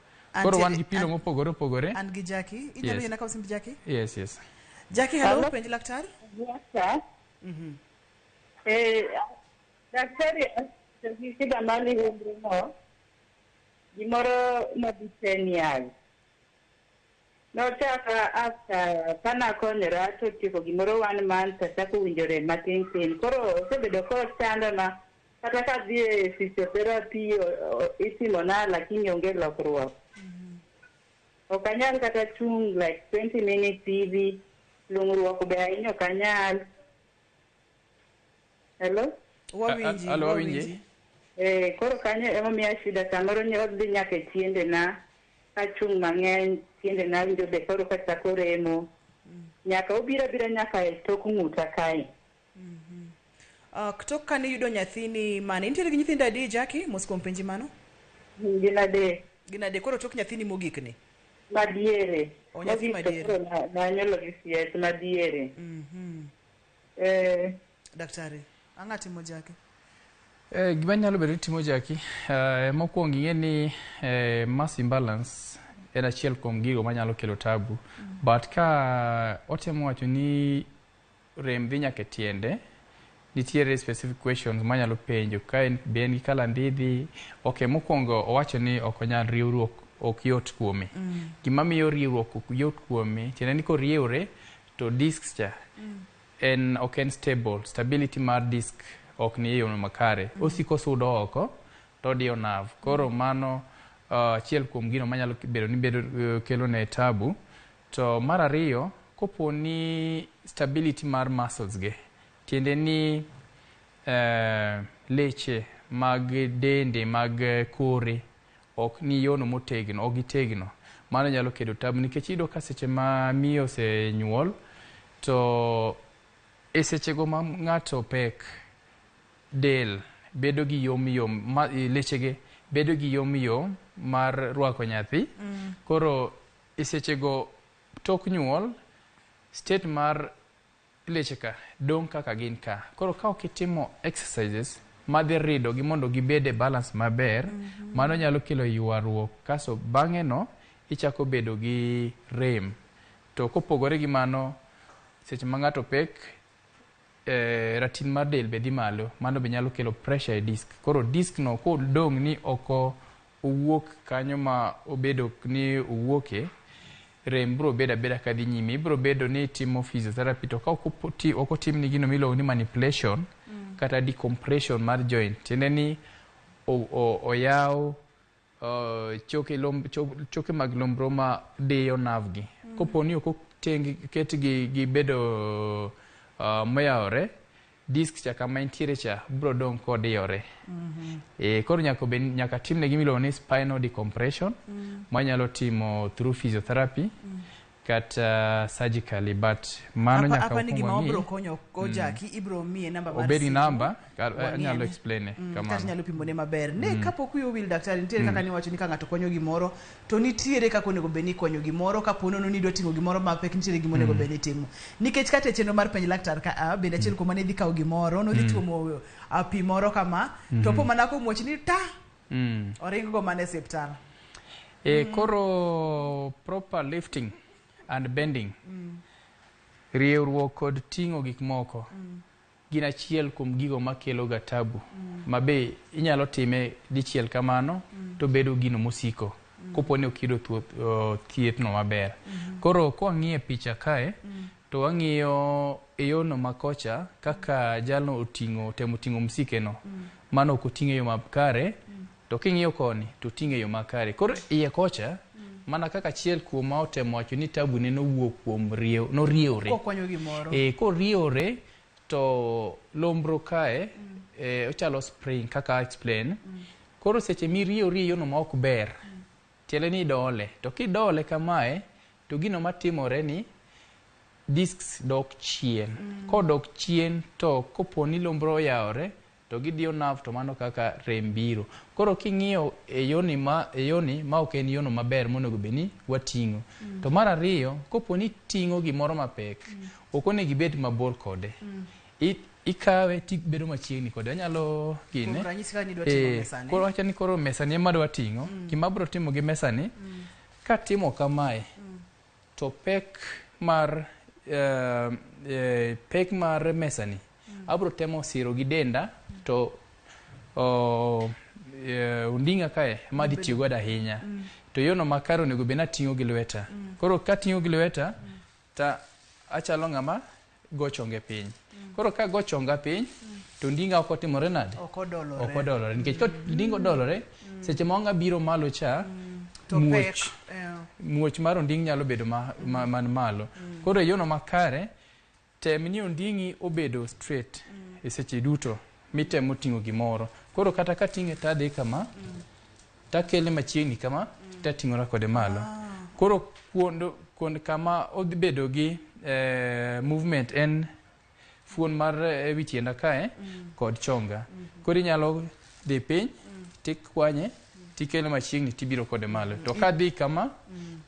Koro wan gi pilo mopogore opogore. An gi Jackie. Inyalo yena kaw simb Jackie? Yes. Jackie, hello, penj laktar. Yes, sir. Daktari, shida mali lihunbru no, gimoro maybe 10 years. Nochaka after kana konyora to tieko gimoro 1 month achako winjore matin tin. Koro osebedo kochanda na kata ka dhi e physiotherapy itimona lakini onge lokruok. Ok anyal kata chung like 20 minutes hivi, lung'ruok be ahinya ok anyal. Hello? Wawinji. Koro kanyo ema miya shida samoro odhi nyaka e tiende na kachung' mang'eny tiende na winjo be koro kachako remo nyaka obira nyaka e tok ng'uta kae. Tok kane yudo nyathini mane intiere gi nyithindo adi Jackie mos kuom penji mano? Gin adek. Koro tok nyathini mogik ni? Madiere. Nyathi madiere. Nanyuolo gi siet madiere. Daktari, ang'a timo Jackie? Gima nyalo bedo ni timo Jackie, mokwongo ing'e ni mass imbalance en achiel kuom gigo manyalo kelo tabu. But ka otemo wacho ni rem dhi nyaka tiende, nitiere specific questions manyalo penjo ka be en gi kalandidhi. Mokwongo owacho ni ok onyal riwruok ok yot kuome. Gima miyo riwruok ok yot kuome tiende ni koriewre to discs cha ok en stable. Stability mar disc ok ni yo makare. Osiko sudo oko to dio nerve. Koro mano achiel kuom gino manyalo bedo ni kelo ne tabu. To mar ariyo, kopo ni stability mar muscles ge tiende ni leche mag dende mag kore ok ni yono motegno, ok gitegno. Mano nyalo kelo tabu nikech iyudo ka seche ma miyo osenyuol to e sechego ma ng'ato pek del bedo gi yomyom, lechege bedo gi yomyom mar rwako nyathi. Koro e sechego tok nyuol state mar leche ka dong' kaka gin ka. Koro ka ok itimo exercises madhi rido gi mondo gibed e balance maber, mano nyalo kelo ywaruok. Kaso bang'e no ichako bedo gi rem. To kopogore gi mano, seche ma ng'ato pek, ratin mar del be dhi malo. Mano be nyalo kelo pressure e disk. Koro disk no kodong' ni oko owuok kanyo ma obedo ni owuoke, rem bro bedo abeda ka dhi nyime. Ibro bedo ni timo physiotherapy to ka ok otim ni gino miluongo ni manipulation kata decompression mar joint. Tiende ni oyaw choke mag lombro ma diyo nerve gi. Kopo ni ok ket gi bedo moyawore, disk cha kama intiere cha bro dong' kodiyore. Koro nyaka timne gimiluongo ni spinal decompression manyalo timo through physiotherapy kata surgically, but mano nyaka apa ni gima obro konyo ko Jackie ibro miye namba mar obedi namba nyalo explain kamano kata nyalo pimone maber ne kapok uyo wil daktari nitiere kaka ni wacho ni ka ng'ato konyo gimoro to nitiere kaka onego beni konyo gimoro ka pono ni dwa timo gimoro mapek nitiere gima onego beni timo nikech kata chenro mar penj laktar ka bende achiel kuom mane dhi kawo gimoro no dhi tuomo pi moro kama to po mana ko muoch ni ta oringo go mane hospital. Koro proper lifting and bending, riewruok kod ting'o gik moko gin achiel kuom gigo makelo ga tabu mabe inyalo time dichiel kamano to bedo gino mosiko kopo ne okido thieth no maber. Koro ko ang'iye picha kae to ang'iyo eyono makocha kaka jalno temo ting'o msike no, mano ok oting'e yo makare, to king'iyo koni to ting'e yo makare. Koro iye kocha mana kaka achiel kuom ma otemo wacho ni tabu ne nowuok kuom noriewre. Kokonyo gimoro. Koriewre to lombro kae ochalo spring kaka explain. Koro seche miriewri yono ma ok ber, tiende ni dole. To kidole kamae to gino matimore ni discs dok chien. Kodok chien to kopo ni lombro oyawore to gidiyo nerve to mano kaka rem biro. Koro king'iyo eyoni ma ok en yono maber monego beni wating'o. To mar ariyo, kopo ni ting'o gimoro mapek, ok onego ibed mabor kode. Ikawe tibedo machiegni kode. Anyalo gine. Koro wacha ni koro mesani ema dwa ting'o. Gima bro timo gi mesani, ka timo kamae, to pek mar mesani abro temo siro gi denda to undinga kae madi tiyo godo ahinya. To yono makaro nego bena ting'o gi lweta. Koro ka ting'o gi lweta ta achalo ng'ama gochonge piny. Koro ka gochonga piny to ndinga ok otimore nade? Ok odolore. Nikech ka ndinga odolore seche ma wanga biro malo cha muoch mar onding nyalo bedo man malo. Koro yono makare tem ni ondingi obedo straight e seche duto mitemo ting'o gimoro. Koro kata ka ting'e tadhi kama, takele machiegni kama, tating'ora kode malo. Koro kuond kama odhi bedo gi movement en fuon mar wi tienda kae kod chonga. Koro inyalo dhi piny, tikwanye, tikele machiegni tibiro kode malo. To ka dhi kama,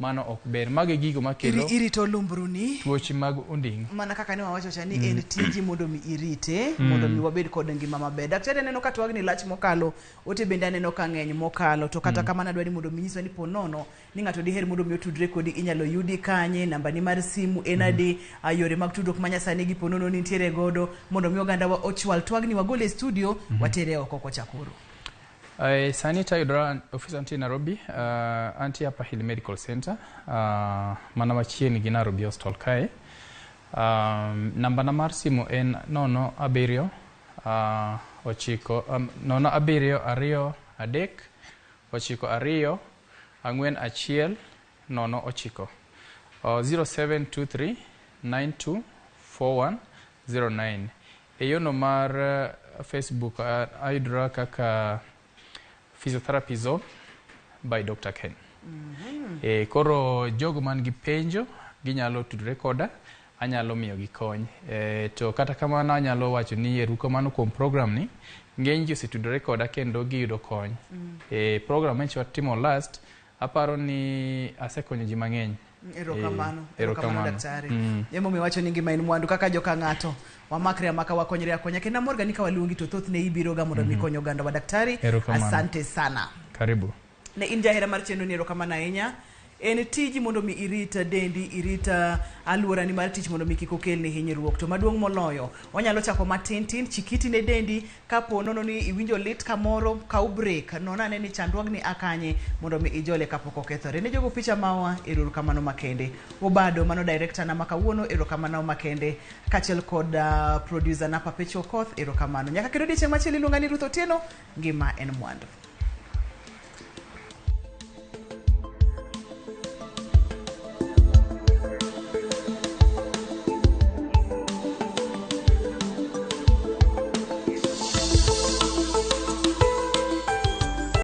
mano ok ber. Mage gigo makelo irito lumbru ni tuoche mag onding'. Mana kaka ne wawacho cha ni en tiji mondo mi irite, mondo mi wabed kod ngima maber. Daktari aneno ka twagni lach mokalo, ote bende aneno ka ng'eny mokalo, to kata kamano adwani mondo mi nyiswa ni ponono ni ng'ato diher mondo mi otudre kodi, inyalo yudi kanye, namba ni mar simu en adi, yore mag tudruok manyasani gi ponono nitiere godo, mondo mi oganda wa ochwal twagni wagole studio, watere oko kochakoro. Sani tayudora office anti Nairobi, anti Upper Hill Medical Center, mana machiegni gi Nairobi Hospital kae. Namba na mar simu en 07 0723 924109. Eyono mar Facebook ayudora kaka Physiotherapy Zone by Dr. Ken. Koro jogo man gi penjo ginyalo tudre koda, anyalo miyo gi kony. To kata kamano anyalo wacho ni erokamano kuom program ni, ng'eny ji osetudore koda kendo giyudo kony. Program ma watimo last, aparo ni asekonyo ji mang'eny. Erokamano daktari. Yemo miwacho ni ngima en mwandu kaka joka ng'ato. Wamakre amaka wakonyre akonya kenda morga nika waluongi to thoth ne ibiro ga mondo mikonyo ganda wa daktari. Asante sana. Karibu. Ne injahera mar chenro ni erokamano ahinya. En tiji mondo mi irita dendi, irita aluora ni mar tich mondo mi kik okelni hinyruok. To maduong' moloyo, onyalo chako matin chikiti ne dendi, kapo nono ni iwinjo lit kamoro, kau break, nona ne ni chandruogni akanye mondo mi ijole kapok okethore. Ne jogo picha mawa, erokamano makende. Obado mano director na makawuono, erokamano makende. Kachel kod producer na Papecho Koth, erokamano. Nyaka kendo dichieng' machielo iluonga ni Ruth Otieno, ngima en mwandu.